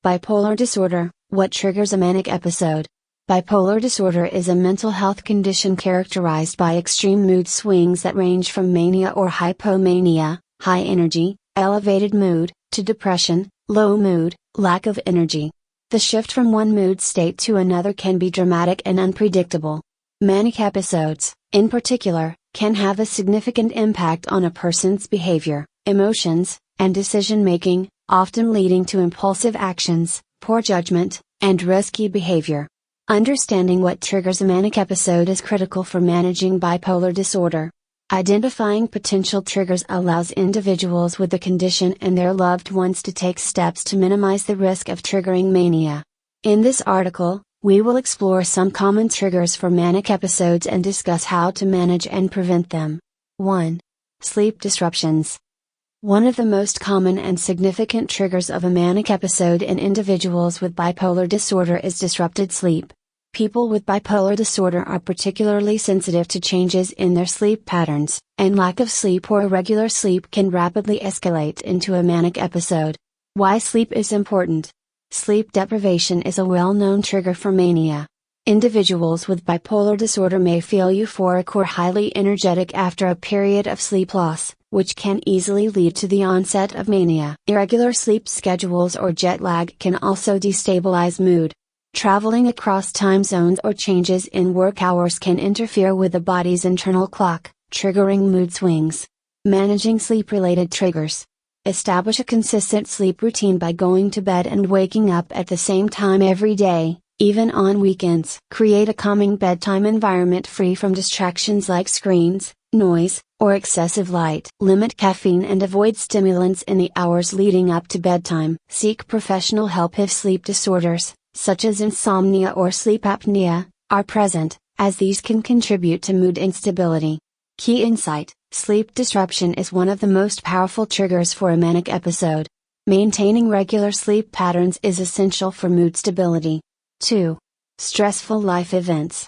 Bipolar disorder, what triggers a manic episode? Bipolar disorder is a mental health condition characterized by extreme mood swings that range from mania or hypomania, high energy, elevated mood, to depression, low mood, lack of energy. The shift from one mood state to another can be dramatic and unpredictable. Manic episodes, in particular, can have a significant impact on a person's behavior, emotions, and decision-making, often leading to impulsive actions, poor judgment, and risky behavior. Understanding what triggers a manic episode is critical for managing bipolar disorder. Identifying potential triggers allows individuals with the condition and their loved ones to take steps to minimize the risk of triggering mania. In this article, we will explore some common triggers for manic episodes and discuss how to manage and prevent them. 1. Sleep disruptions. One of the most common and significant triggers of a manic episode in individuals with bipolar disorder is disrupted sleep. People with bipolar disorder are particularly sensitive to changes in their sleep patterns, and lack of sleep or irregular sleep can rapidly escalate into a manic episode. Why sleep is important. Sleep deprivation is a well-known trigger for mania. Individuals with bipolar disorder may feel euphoric or highly energetic after a period of sleep loss, which can easily lead to the onset of mania. Irregular sleep schedules or jet lag can also destabilize mood. Traveling across time zones or changes in work hours can interfere with the body's internal clock, triggering mood swings. Managing sleep-related triggers. Establish a consistent sleep routine by going to bed and waking up at the same time every day, even on weekends. Create a calming bedtime environment free from distractions like screens, noise, or excessive light. Limit caffeine and avoid stimulants in the hours leading up to bedtime. Seek professional help if sleep disorders, such as insomnia or sleep apnea, are present, as these can contribute to mood instability. Key insight: sleep disruption is one of the most powerful triggers for a manic episode. Maintaining regular sleep patterns is essential for mood stability. 2. Stressful life events.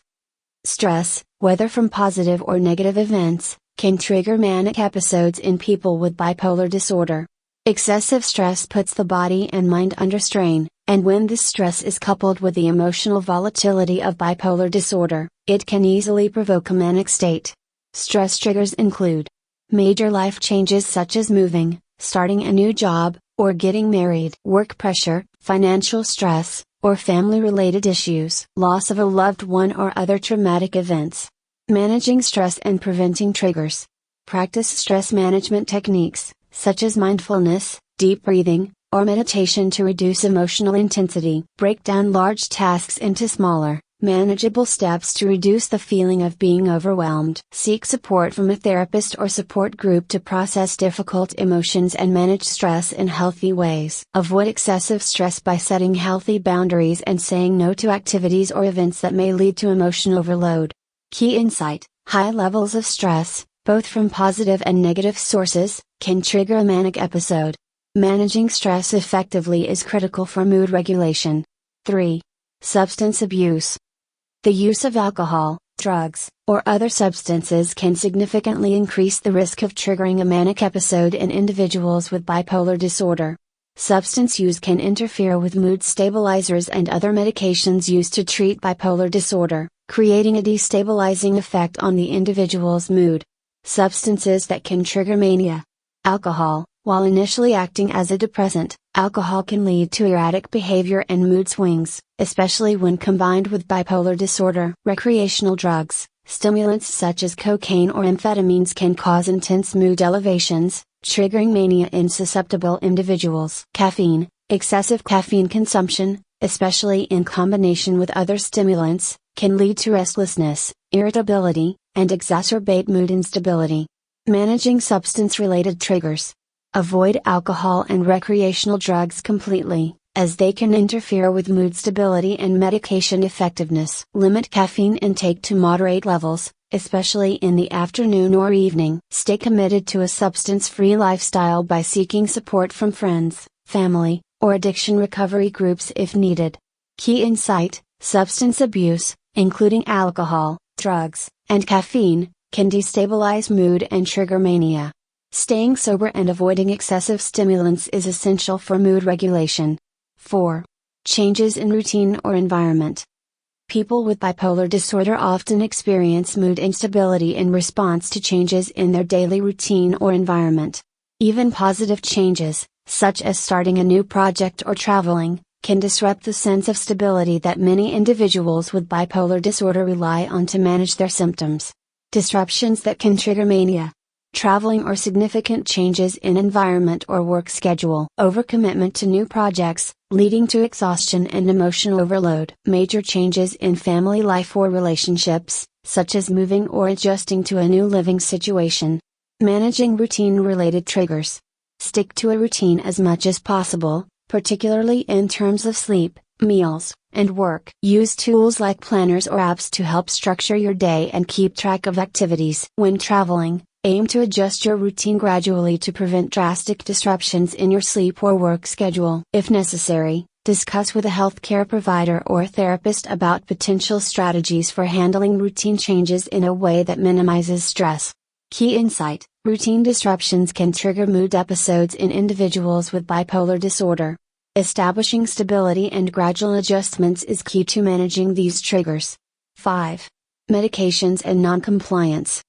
Stress, whether from positive or negative events, can trigger manic episodes in people with bipolar disorder. Excessive stress puts the body and mind under strain, and when this stress is coupled with the emotional volatility of bipolar disorder, it can easily provoke a manic state. Stress triggers include major life changes such as moving, starting a new job, or getting married. Work pressure, financial stress, or family-related issues. Loss of a loved one or other traumatic events. Managing stress and preventing triggers. Practice stress management techniques, such as mindfulness, deep breathing, or meditation to reduce emotional intensity. Break down large tasks into smaller, manageable steps to reduce the feeling of being overwhelmed. Seek support from a therapist or support group to process difficult emotions and manage stress in healthy ways. Avoid excessive stress by setting healthy boundaries and saying no to activities or events that may lead to emotion overload. Key insight: high levels of stress, both from positive and negative sources, can trigger a manic episode. Managing stress effectively is critical for mood regulation. 3. Substance abuse. The use of alcohol, drugs, or other substances can significantly increase the risk of triggering a manic episode in individuals with bipolar disorder. Substance use can interfere with mood stabilizers and other medications used to treat bipolar disorder, creating a destabilizing effect on the individual's mood. Substances that can trigger mania. Alcohol. While initially acting as a depressant, alcohol can lead to erratic behavior and mood swings, especially when combined with bipolar disorder. Recreational drugs. Stimulants such as cocaine or amphetamines can cause intense mood elevations, triggering mania in susceptible individuals. Caffeine. Excessive caffeine consumption, especially in combination with other stimulants, can lead to restlessness, irritability, and exacerbate mood instability. Managing substance-related triggers. Avoid alcohol and recreational drugs completely, as they can interfere with mood stability and medication effectiveness. Limit caffeine intake to moderate levels, especially in the afternoon or evening. Stay committed to a substance-free lifestyle by seeking support from friends, family, or addiction recovery groups if needed. Key insight: substance abuse, including alcohol, drugs, and caffeine, can destabilize mood and trigger mania. Staying sober and avoiding excessive stimulants is essential for mood regulation. 4. Changes in routine or environment. People with bipolar disorder often experience mood instability in response to changes in their daily routine or environment. Even positive changes, such as starting a new project or traveling, can disrupt the sense of stability that many individuals with bipolar disorder rely on to manage their symptoms. Disruptions that can trigger mania. Traveling or significant changes in environment or work schedule. Overcommitment to new projects, leading to exhaustion and emotional overload. Major changes in family life or relationships, such as moving or adjusting to a new living situation. Managing routine-related triggers. Stick to a routine as much as possible, particularly in terms of sleep, meals, and work. Use tools like planners or apps to help structure your day and keep track of activities. When traveling, aim to adjust your routine gradually to prevent drastic disruptions in your sleep or work schedule. If necessary, discuss with a healthcare provider or therapist about potential strategies for handling routine changes in a way that minimizes stress. Key insight: routine disruptions can trigger mood episodes in individuals with bipolar disorder. Establishing stability and gradual adjustments is key to managing these triggers. 5. Medications and noncompliance.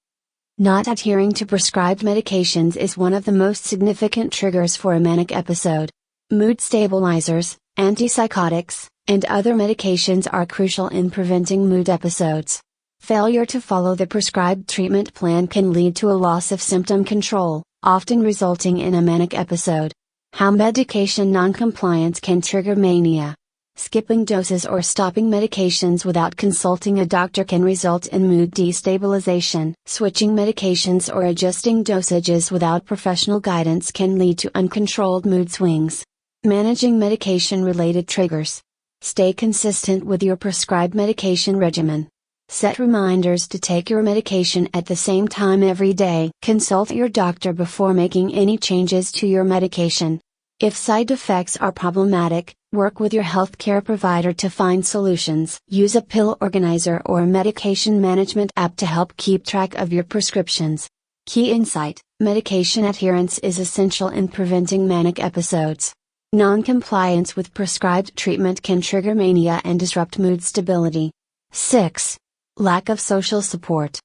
Not adhering to prescribed medications is one of the most significant triggers for a manic episode. Mood stabilizers, antipsychotics, and other medications are crucial in preventing mood episodes. Failure to follow the prescribed treatment plan can lead to a loss of symptom control, often resulting in a manic episode. How medication noncompliance can trigger mania. Skipping doses or stopping medications without consulting a doctor can result in mood destabilization. Switching medications or adjusting dosages without professional guidance can lead to uncontrolled mood swings. Managing medication-related triggers. Stay consistent with your prescribed medication regimen. Set reminders to take your medication at the same time every day. Consult your doctor before making any changes to your medication. If side effects are problematic, work with your healthcare provider to find solutions. Use a pill organizer or a medication management app to help keep track of your prescriptions. Key insight: medication adherence is essential in preventing manic episodes. Non-compliance with prescribed treatment can trigger mania and disrupt mood stability. 6. Lack of social support.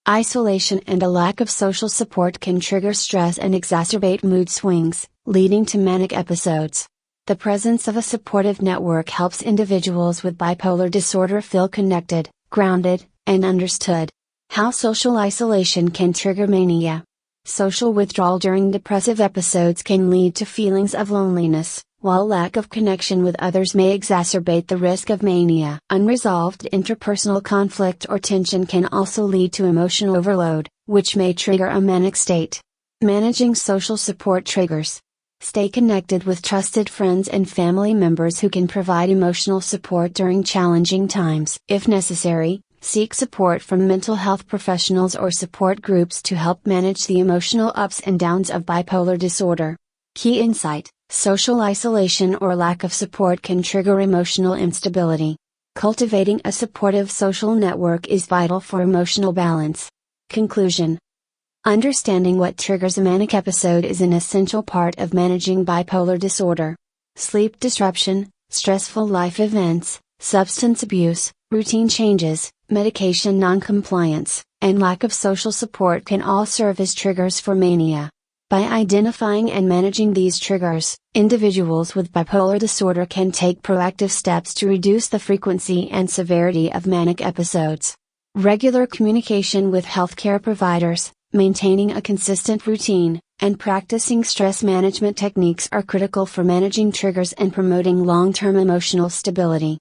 Isolation and a lack of social support can trigger stress and exacerbate mood swings, leading to manic episodes. The presence of a supportive network helps individuals with bipolar disorder feel connected, grounded, and understood. How social isolation can trigger mania. Social withdrawal during depressive episodes can lead to feelings of loneliness, while lack of connection with others may exacerbate the risk of mania. Unresolved interpersonal conflict or tension can also lead to emotional overload, which may trigger a manic state. Managing social support triggers. Stay connected with trusted friends and family members who can provide emotional support during challenging times. If necessary, seek support from mental health professionals or support groups to help manage the emotional ups and downs of bipolar disorder. Key insight: social isolation or lack of support can trigger emotional instability. Cultivating a supportive social network is vital for emotional balance. Conclusion: understanding what triggers a manic episode is an essential part of managing bipolar disorder. Sleep disruption, stressful life events, substance abuse, routine changes, medication noncompliance, and lack of social support can all serve as triggers for mania. By identifying and managing these triggers, individuals with bipolar disorder can take proactive steps to reduce the frequency and severity of manic episodes. Regular communication with healthcare providers, maintaining a consistent routine, and practicing stress management techniques are critical for managing triggers and promoting long-term emotional stability.